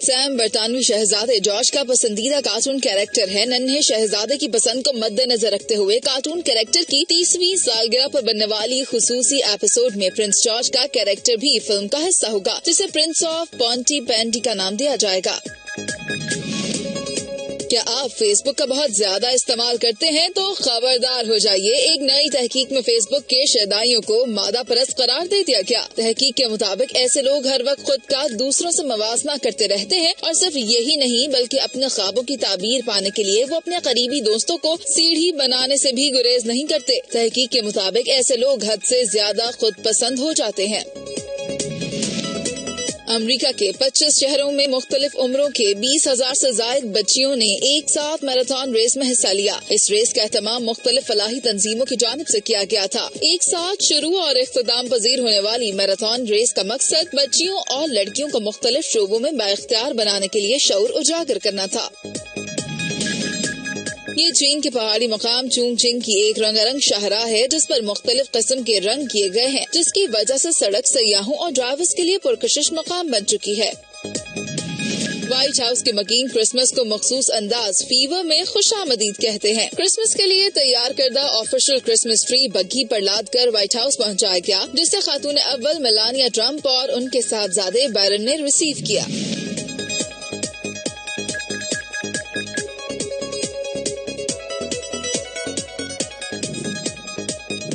Sam बरतानवी शहजादे George का पसंदीदा कार्टून कैरेक्टर है। नन्हे शहजादे की पसंद को मद्देनजर रखते हुए कार्टून कैरेक्टर की 30वीं सालगिरह पर बनने वाली खुसूसी एपिसोड में प्रिंस जॉर्ज का कैरेक्टर भी फिल्म का हिस्सा होगा, जिसे प्रिंस ऑफ पॉन्टीपेंटी का नाम दिया जाएगा। क्या आप फेसबुक का बहुत ज्यादा इस्तेमाल करते हैं? तो खबरदार हो जाइए, एक नई तहकीक में फेसबुक के शैदाइयों को मादा परस्त करार दे दिया गया। तहकीक के मुताबिक ऐसे लोग हर वक्त खुद का दूसरों से मवासना करते रहते हैं और सिर्फ यही नहीं बल्कि अपने ख्वाबों की ताबीर पाने के लिए वो अपने करीबी दोस्तों को सीढ़ी बनाने से भी गुरेज नहीं करते। तहकीक के मुताबिक ऐसे लोग हद से ज्यादा खुद पसंद हो जाते हैं। अमेरिका के 25 शहरों में मुख्तलिफ उम्रों के 20,000 से ज्यादा बच्चियों ने एक साथ मैराथन रेस में हिस्सा लिया। इस रेस का एहतमाम मुख्तलिफ फलाही तंजीमों की जानिब से किया गया था। एक साथ शुरू और इख्तिताम पजीर होने वाली मैराथन रेस का मकसद बच्चियों और लड़कियों को मुख्तलिफ शोबों में बाइख्तियार बनाने के लिए शऊर उजागर करना था। ये चीन के पहाड़ी मकाम चुंगचिंग की एक रंगारंग शाहराह है, जिस पर मुख्तलिफ किस्म के रंग किए गए हैं, जिसकी वजह से सड़क सयाहों और ड्राइवर्स के लिए पुरकशिश मकाम बन चुकी है। व्हाइट हाउस के मकीन क्रिसमस को मखसूस अंदाज फीवर में खुशामदीद कहते हैं। क्रिसमस के लिए तैयार करदा ऑफिशियल क्रिसमस ट्री बग्घी पर लाद कर व्हाइट हाउस पहुंचाया गया, जिसे खातून अव्वल मेलानिया ट्रम्प और उनके साहबजादे बैरन ने रिसीव किया।